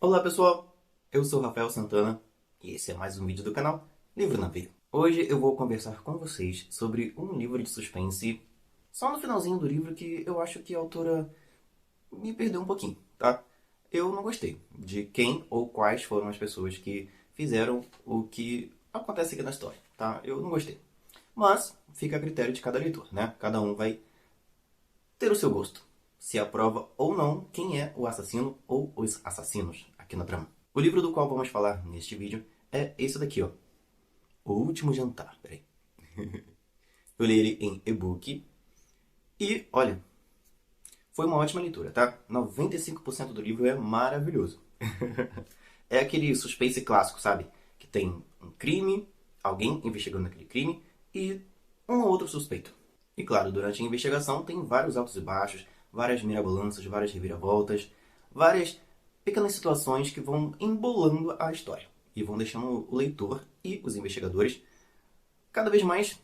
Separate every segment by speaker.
Speaker 1: Olá pessoal, eu sou Rafael Santana e esse é mais um vídeo do canal Livro na Veia. Hoje eu vou conversar com vocês sobre um livro de suspense, só no finalzinho do livro que eu acho que a autora me perdeu um pouquinho, tá? Eu não gostei de quem ou quais foram as pessoas que fizeram o que acontece aqui na história, tá? Eu não gostei. Mas fica a critério de cada leitor, né? Cada um vai ter o seu gosto, se aprova ou não quem é o assassino ou os assassinos aqui na trama. O livro do qual vamos falar neste vídeo é esse daqui, ó. O Último Jantar. Peraí. Eu li ele em e-book e, olha, foi uma ótima leitura, tá? 95% do livro é maravilhoso. É aquele suspense clássico, sabe? Que tem um crime, alguém investigando aquele crime e um ou outro suspeito. E claro, durante a investigação tem vários altos e baixos, várias mirabolanças, várias reviravoltas, várias pequenas situações que vão embolando a história e vão deixando o leitor e os investigadores cada vez mais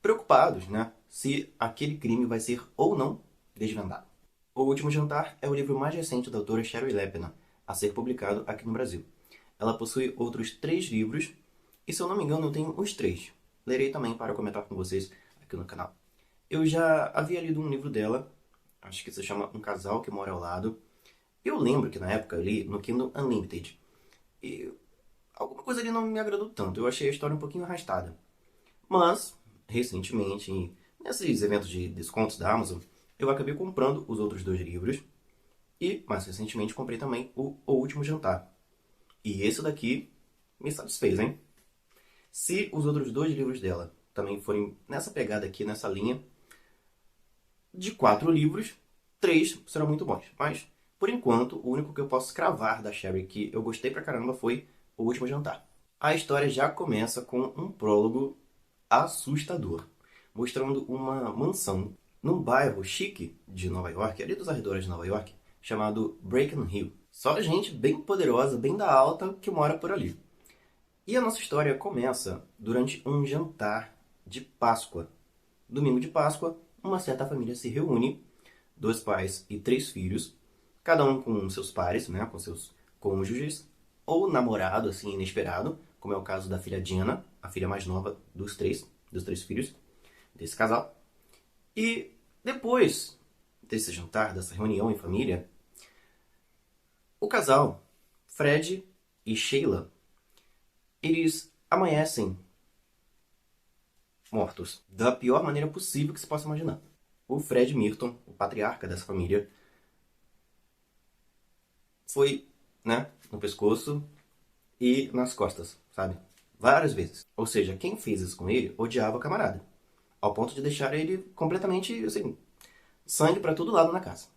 Speaker 1: preocupados, né? Se aquele crime vai ser ou não desvendado. O Último Jantar é o livro mais recente da autora Shari Lappin a ser publicado aqui no Brasil. Ela possui outros 3 livros e, se eu não me engano, eu tenho os 3. Lerei também para comentar com vocês aqui no canal. Eu já havia lido um livro dela, acho que se chama Um Casal que Mora ao Lado. Eu lembro que na época eu li no Kindle Unlimited. E alguma coisa ali não me agradou tanto. Eu achei a história um pouquinho arrastada. Mas, recentemente, nesses eventos de descontos da Amazon, eu acabei comprando os outros 2 livros. E, mais recentemente, comprei também o Último Jantar. E esse daqui me satisfez, hein? Se os outros 2 livros dela também forem nessa pegada aqui, nessa linha, de 4 livros, 3 serão muito bons. Mas, por enquanto, o único que eu posso cravar da Sherry que eu gostei pra caramba foi O Último Jantar. A história já começa com um prólogo assustador, mostrando uma mansão num bairro chique de Nova York, ali dos arredores de Nova York, chamado Beacon Hill. Só gente bem poderosa, bem da alta, que mora por ali. E a nossa história começa durante um jantar de Páscoa. Domingo de Páscoa, uma certa família se reúne, 2 pais e 3 filhos, cada um com seus pares, né, com seus cônjuges, ou namorado, assim, inesperado, como é o caso da filha Diana, a filha mais nova dos três filhos desse casal. E depois desse jantar, dessa reunião em família, o casal, Fred e Sheila, eles amanhecem mortos da pior maneira possível que se possa imaginar. O Fred Merton, o patriarca dessa família, foi, né, no pescoço e nas costas, sabe? Várias vezes. Ou seja, quem fez isso com ele odiava o camarada, ao ponto de deixar ele completamente, assim, sangue para todo lado na casa.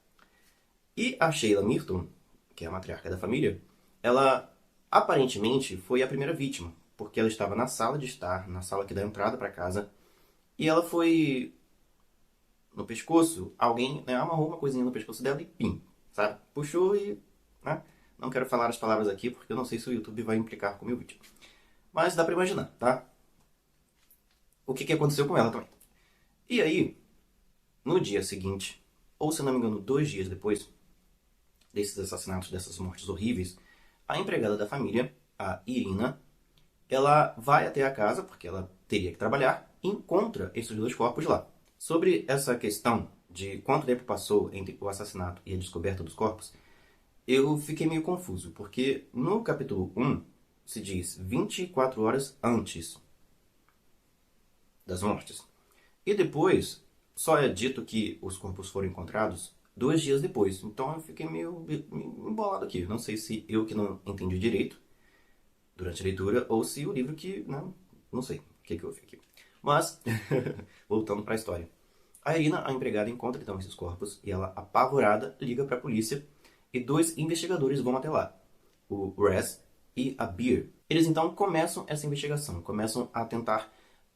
Speaker 1: E a Sheila Merton, que é a matriarca da família, ela aparentemente foi a primeira vítima, porque ela estava na sala de estar, na sala que dá entrada para casa, e ela foi no pescoço, alguém, né, amarrou uma coisinha no pescoço dela e pim, sabe? Puxou e, né? Não quero falar as palavras aqui porque eu não sei se o YouTube vai implicar com o meu vídeo. Mas dá pra imaginar, tá? O que aconteceu com ela também. E aí, no dia seguinte, ou se não me engano, 2 dias depois desses assassinatos, dessas mortes horríveis, a empregada da família, a Irina, ela vai até a casa, porque ela teria que trabalhar, e encontra esses 2 corpos lá. Sobre essa questão de quanto tempo passou entre o assassinato e a descoberta dos corpos, eu fiquei meio confuso, porque no capítulo 1 se diz 24 horas antes das mortes. E depois só é dito que os corpos foram encontrados 2 dias depois. Então eu fiquei meio embolado aqui. Não sei se eu que não entendi direito durante a leitura ou se o livro que... não sei o que houve aqui. Mas, voltando para a história. A Irina, a empregada, encontra então esses corpos e ela, apavorada, liga para a polícia e 2 investigadores vão até lá, o Raz e a Beer. Eles então começam essa investigação, começam a tentar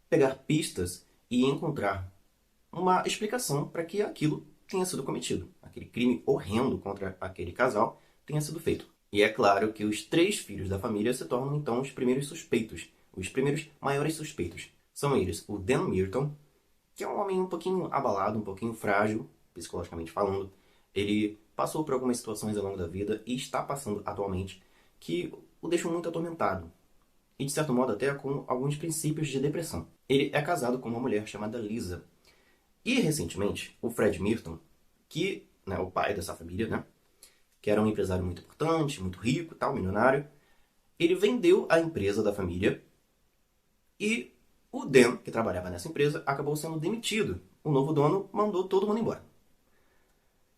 Speaker 1: pegar pistas e encontrar uma explicação para que aquilo tenha sido cometido, aquele crime horrendo contra aquele casal tenha sido feito. E é claro que os 3 filhos da família se tornam então os primeiros suspeitos, os primeiros maiores suspeitos. São eles o Dan Merton, que é um homem um pouquinho abalado, um pouquinho frágil, psicologicamente falando. Ele passou por algumas situações ao longo da vida e está passando atualmente que o deixam muito atormentado. E, de certo modo, até com alguns princípios de depressão. Ele é casado com uma mulher chamada Lisa. E, recentemente, o Fred Merton, que é o pai dessa família, né, que era um empresário muito importante, muito rico, tal, milionário, ele vendeu a empresa da família e o Dan, que trabalhava nessa empresa, acabou sendo demitido. O novo dono mandou todo mundo embora.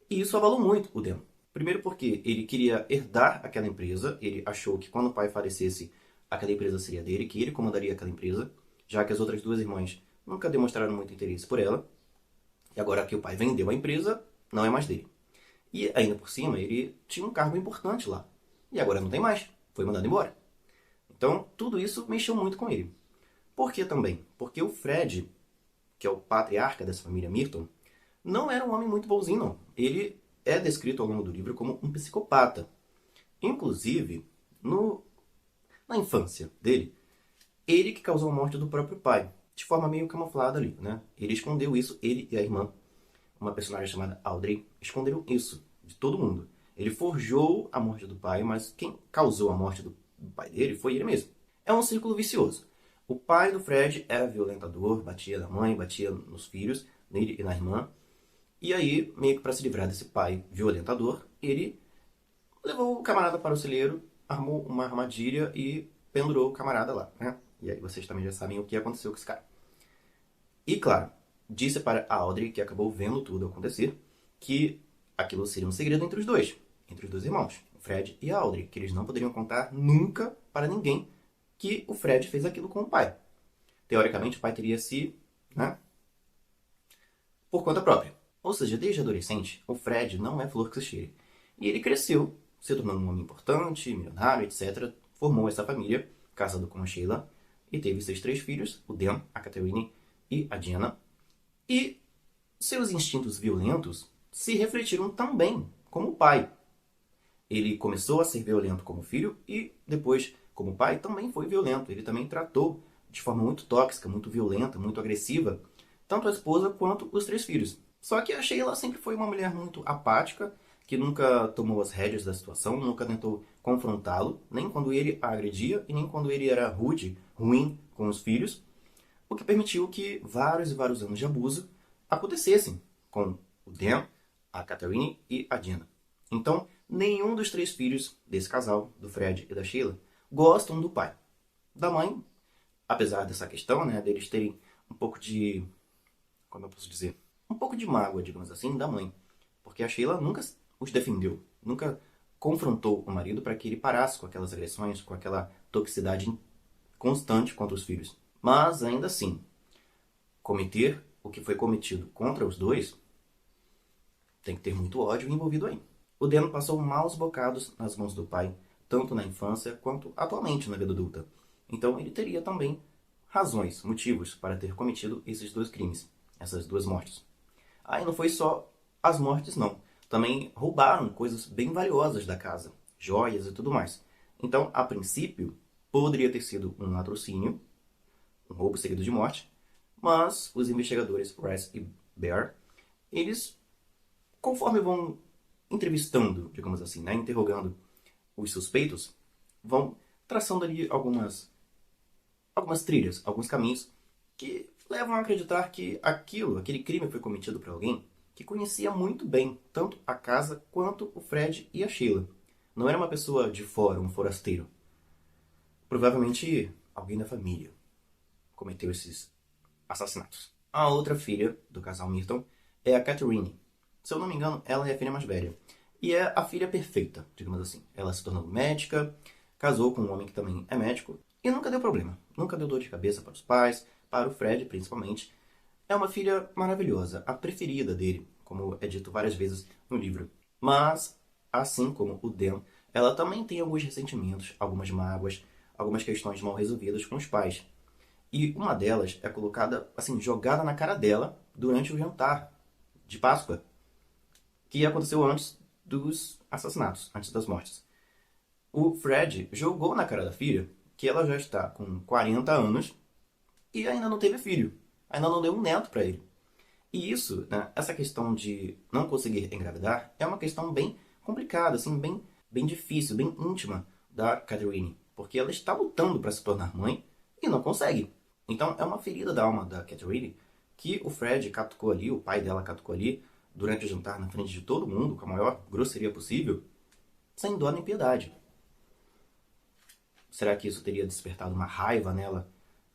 Speaker 1: E isso abalou muito o Dan. Primeiro porque ele queria herdar aquela empresa, ele achou que quando o pai falecesse, aquela empresa seria dele, que ele comandaria aquela empresa, já que as outras duas irmãs nunca demonstraram muito interesse por ela. E agora que o pai vendeu a empresa, não é mais dele. E ainda por cima, ele tinha um cargo importante lá. E agora não tem mais. Foi mandado embora. Então, tudo isso mexeu muito com ele. Por que também? Porque o Fred, que é o patriarca dessa família Merton, não era um homem muito bonzinho, não. Ele é descrito ao longo do livro como um psicopata. Inclusive, na infância dele, ele que causou a morte do próprio pai, de forma meio camuflada ali, né? Ele escondeu isso, ele e a irmã, uma personagem chamada Audrey, esconderam isso de todo mundo. Ele forjou a morte do pai, mas quem causou a morte do pai dele foi ele mesmo. É um círculo vicioso. O pai do Fred era violentador, batia na mãe, batia nos filhos, nele e na irmã. E aí, meio que para se livrar desse pai violentador, ele levou o camarada para o celeiro, armou uma armadilha e pendurou o camarada lá, né? E aí vocês também já sabem o que aconteceu com esse cara. E claro, disse para a Audrey, que acabou vendo tudo acontecer, que aquilo seria um segredo entre os dois irmãos, o Fred e a Audrey, que eles não poderiam contar nunca para ninguém que o Fred fez aquilo com o pai. Teoricamente, o pai teria se, né, por conta própria. Ou seja, desde adolescente, o Fred não é flor que se cheire. E ele cresceu, se tornando um homem importante, milionário, etc. Formou essa família, casado com a Sheila, e teve seus 3 filhos, o Dan, a Catherine e a Jenna. E seus instintos violentos se refletiram também como pai. Ele começou a ser violento como filho e depois, como pai, também foi violento. Ele também tratou de forma muito tóxica, muito violenta, muito agressiva, tanto a esposa quanto os 3 filhos. Só que a Sheila sempre foi uma mulher muito apática, que nunca tomou as rédeas da situação, nunca tentou confrontá-lo, nem quando ele a agredia e nem quando ele era rude, ruim com os filhos, o que permitiu que vários e vários anos de abuso acontecessem com o Dan, a Catherine e a Jenna. Então, nenhum dos 3 filhos desse casal, do Fred e da Sheila, gostam do pai. Da mãe, apesar dessa questão, né, deles terem um pouco de, como eu posso dizer, um pouco de mágoa, digamos assim, da mãe. Porque a Sheila nunca os defendeu, nunca confrontou o marido para que ele parasse com aquelas agressões, com aquela toxicidade constante contra os filhos. Mas, ainda assim, cometer o que foi cometido contra os dois, tem que ter muito ódio envolvido aí. O Dan passou maus bocados nas mãos do pai, tanto na infância quanto atualmente na vida adulta. Então ele teria também razões, motivos para ter cometido esses 2 crimes, essas 2 mortes. Aí não foi só as mortes, não. Também roubaram coisas bem valiosas da casa, joias e tudo mais. Então, a princípio, poderia ter sido um latrocínio, um roubo seguido de morte, mas os investigadores Rice e Bear, eles, conforme vão entrevistando, digamos assim, né, interrogando os suspeitos, vão traçando ali algumas trilhas, alguns caminhos que levam a acreditar que aquele crime foi cometido por alguém que conhecia muito bem tanto a casa quanto o Fred e a Sheila. Não era uma pessoa de fora, um forasteiro. Provavelmente alguém da família cometeu esses assassinatos. A outra filha do casal Merton é a Catherine. Se eu não me engano, ela é a filha mais velha. E é a filha perfeita, digamos assim. Ela se tornou médica, casou com um homem que também é médico, e nunca deu problema. Nunca deu dor de cabeça para os pais, para o Fred principalmente. É uma filha maravilhosa, a preferida dele, como é dito várias vezes no livro. Mas, assim como o Dan, ela também tem alguns ressentimentos, algumas mágoas, algumas questões mal resolvidas com os pais. E uma delas é colocada, assim, jogada na cara dela durante o jantar de Páscoa, que aconteceu antes dos assassinatos, antes das mortes. O Fred jogou na cara da filha que ela já está com 40 anos e ainda não teve filho. Ainda não deu um neto para ele. E isso, né, essa questão de não conseguir engravidar é uma questão bem complicada, assim, bem difícil, bem íntima da Catherine, porque ela está lutando para se tornar mãe e não consegue. Então é uma ferida da alma da Catherine que o Fred catucou ali, o pai dela catucou ali, durante o jantar na frente de todo mundo, com a maior grosseria possível, sem dó nem piedade. Será que isso teria despertado uma raiva nela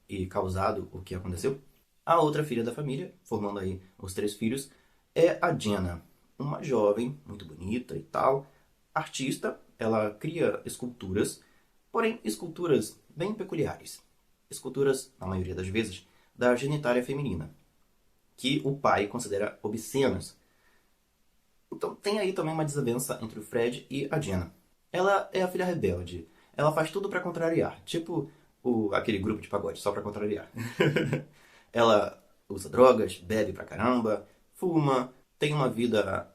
Speaker 1: e causado o que aconteceu? A outra filha da família, formando aí os três filhos, é a Jenna, uma jovem muito bonita e tal, artista. Ela cria esculturas, porém esculturas bem peculiares. Esculturas, na maioria das vezes, da genitália feminina, que o pai considera obscenas. Então tem aí também uma desavença entre o Fred e a Jenna. Ela é a filha rebelde. Ela faz tudo pra contrariar, tipo aquele grupo de pagode, só pra contrariar. Ela usa drogas, bebe pra caramba, fuma, tem uma vida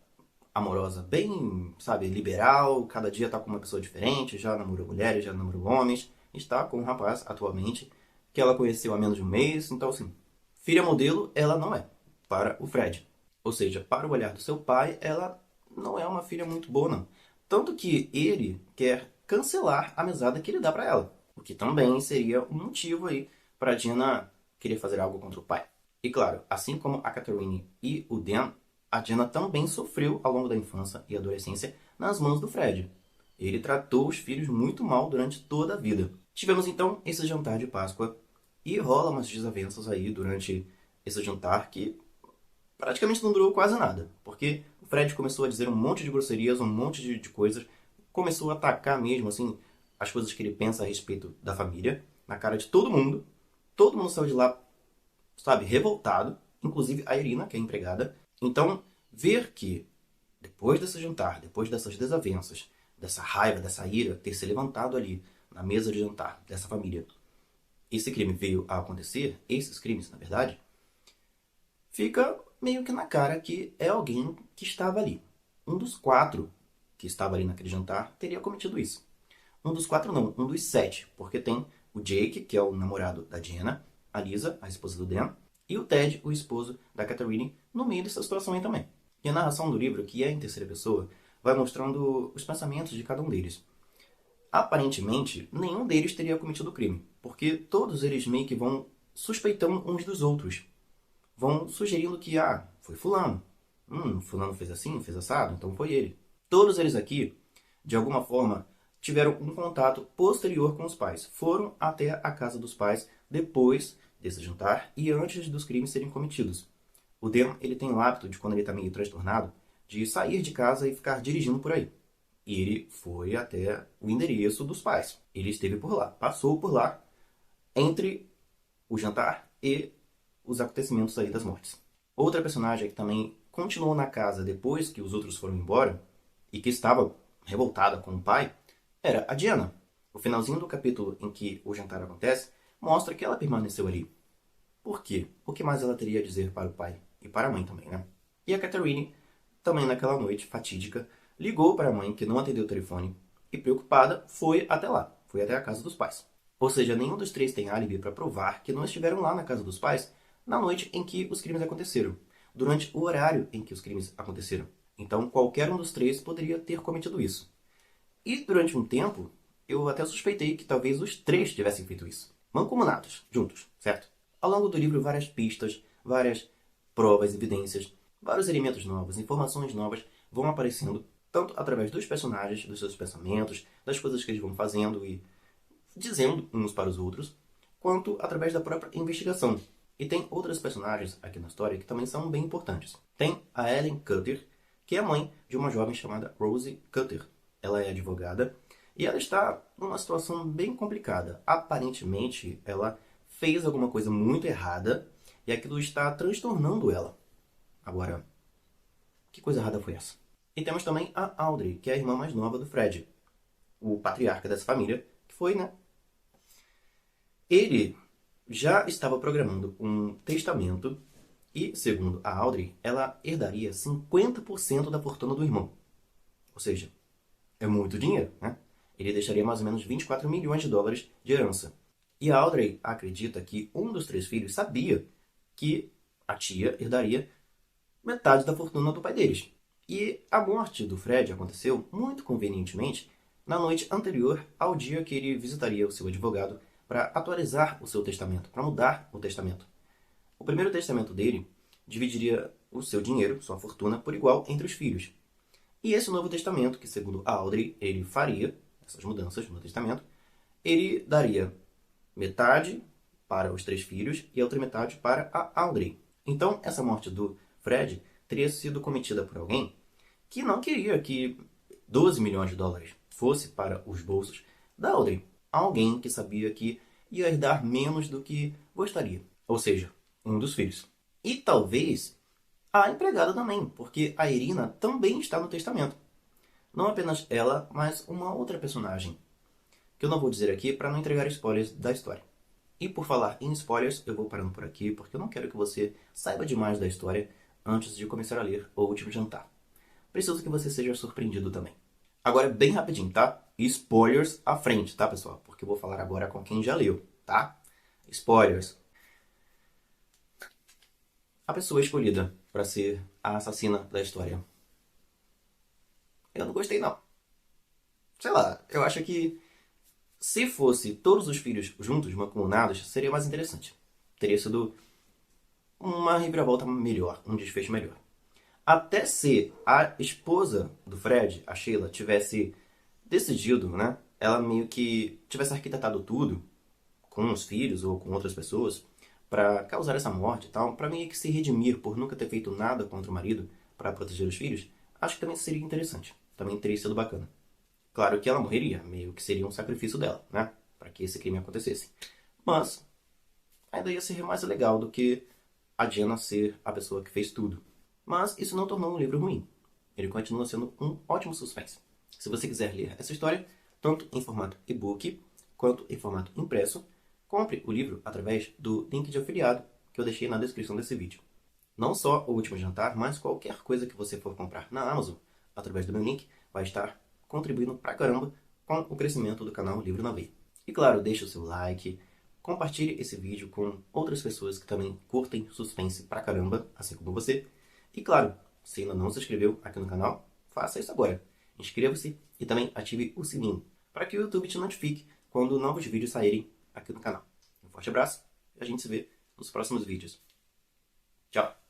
Speaker 1: amorosa bem, sabe, liberal, cada dia tá com uma pessoa diferente, já namorou mulheres, já namorou homens, está com um rapaz atualmente que ela conheceu há menos de um mês, então assim, filha modelo ela não é para o Fred. Ou seja, para o olhar do seu pai, ela não é uma filha muito boa não. Tanto que ele quer cancelar a mesada que ele dá para ela, o que também seria um motivo aí para Dina querer fazer algo contra o pai. E claro, assim como a Catherine e o Dan, a Jenna também sofreu ao longo da infância e adolescência nas mãos do Fred. Ele tratou os filhos muito mal durante toda a vida. Tivemos então esse jantar de Páscoa e rola umas desavenças aí durante esse jantar que praticamente não durou quase nada, porque o Fred começou a dizer um monte de grosserias, um monte de coisas, começou a atacar mesmo assim as coisas que ele pensa a respeito da família, na cara de todo mundo saiu de lá, sabe, revoltado, inclusive a Irina, que é a empregada. Então, ver que depois desse jantar, depois dessas desavenças, dessa raiva, dessa ira ter se levantado ali na mesa de jantar dessa família, esse crime veio a acontecer, esses crimes, na verdade, fica meio que na cara que é alguém que estava ali. Um dos quatro que estava ali naquele jantar teria cometido isso. Um dos quatro não, um dos sete, porque tem o Jake, que é o namorado da Jenna, a Lisa, a esposa do Dan, e o Ted, o esposo da Catherine, no meio dessa situação aí também. E a narração do livro, que é em terceira pessoa, vai mostrando os pensamentos de cada um deles. Aparentemente, nenhum deles teria cometido o crime, porque todos eles meio que vão suspeitando uns dos outros. Vão sugerindo que, foi fulano. Fulano fez assim, fez assado, então foi ele. Todos eles aqui, de alguma forma, tiveram um contato posterior com os pais. Foram até a casa dos pais depois desse jantar e antes dos crimes serem cometidos. O Dan, ele tem o hábito de, quando ele está meio transtornado, de sair de casa e ficar dirigindo por aí. E ele foi até o endereço dos pais. Ele esteve por lá, passou por lá, entre o jantar e os acontecimentos aí das mortes. Outra personagem que também continuou na casa depois que os outros foram embora e que estava revoltada com o pai era a Diana. O finalzinho do capítulo em que o jantar acontece mostra que ela permaneceu ali. Por quê? O que mais ela teria a dizer para o pai? E para a mãe também, né? E a Catherine, também naquela noite fatídica, ligou para a mãe que não atendeu o telefone e, preocupada, foi até lá. Foi até a casa dos pais. Ou seja, nenhum dos três tem álibi para provar que não estiveram lá na casa dos pais na noite em que os crimes aconteceram, durante o horário em que os crimes aconteceram. Então, qualquer um dos três poderia ter cometido isso. E durante um tempo, eu até suspeitei que talvez os três tivessem feito isso. Mancomunados, juntos, certo? Ao longo do livro, várias pistas, várias provas, evidências, vários elementos novos, informações novas vão aparecendo, tanto através dos personagens, dos seus pensamentos, das coisas que eles vão fazendo e dizendo uns para os outros, quanto através da própria investigação. E tem outras personagens aqui na história que também são bem importantes. Tem a Ellen Cutter, que é mãe de uma jovem chamada Rosie Cutter. Ela é advogada e ela está numa situação bem complicada. Aparentemente, ela fez alguma coisa muito errada e aquilo está transtornando ela. Agora, que coisa errada foi essa? E temos também a Audrey, que é a irmã mais nova do Fred, o patriarca dessa família, que foi, né? Ele já estava programando um testamento e, segundo a Audrey, ela herdaria 50% da fortuna do irmão. Ou seja, é muito dinheiro, né? Ele deixaria mais ou menos 24 milhões de dólares de herança. E a Audrey acredita que um dos três filhos sabia que a tia herdaria metade da fortuna do pai deles. E a morte do Fred aconteceu, muito convenientemente, na noite anterior ao dia que ele visitaria o seu advogado para atualizar o seu testamento, para mudar o testamento. O primeiro testamento dele dividiria o seu dinheiro, sua fortuna, por igual entre os filhos. E esse novo testamento, que segundo a Audrey ele faria, essas mudanças no testamento, ele daria metade para os 3 filhos e a outra metade para a Audrey. Então, essa morte do Fred teria sido cometida por alguém que não queria que 12 milhões de dólares fosse para os bolsos da Audrey. Alguém que sabia que ia herdar menos do que gostaria. Ou seja, um dos filhos. E talvez a empregada também, porque a Irina também está no testamento. Não apenas ela, mas uma outra personagem, que eu não vou dizer aqui para não entregar spoilers da história. E por falar em spoilers, eu vou parando por aqui, porque eu não quero que você saiba demais da história antes de começar a ler O Último Jantar. Preciso que você seja surpreendido também. Agora, bem rapidinho, tá? Spoilers à frente, tá, pessoal? Porque eu vou falar agora com quem já leu, tá? Spoilers. A pessoa escolhida para ser a assassina da história. Eu não gostei, não. Sei lá, eu acho que se fosse todos os filhos juntos, mancomunados, seria mais interessante. Teria sido uma reviravolta melhor, um desfecho melhor. Até se a esposa do Fred, a Sheila, tivesse decidido, né? Ela meio que tivesse arquitetado tudo com os filhos ou com outras pessoas para causar essa morte e tal, para meio que se redimir por nunca ter feito nada contra o marido para proteger os filhos, acho que também seria interessante. Também teria sido bacana. Claro que ela morreria, meio que seria um sacrifício dela, né? Para que esse crime acontecesse. Mas ainda ia ser mais legal do que a Jenna ser a pessoa que fez tudo. Mas isso não tornou um livro ruim. Ele continua sendo um ótimo suspense. Se você quiser ler essa história, tanto em formato e-book quanto em formato impresso, compre o livro através do link de afiliado que eu deixei na descrição desse vídeo. Não só O Último Jantar, mas qualquer coisa que você for comprar na Amazon, através do meu link, vai estar contribuindo pra caramba com o crescimento do canal Livro na Veia. E claro, deixe o seu like, compartilhe esse vídeo com outras pessoas que também curtem suspense pra caramba, assim como você. E claro, se ainda não se inscreveu aqui no canal, faça isso agora. Inscreva-se e também ative o sininho, para que o YouTube te notifique quando novos vídeos saírem aqui no canal. Um forte abraço e a gente se vê nos próximos vídeos. Tchau!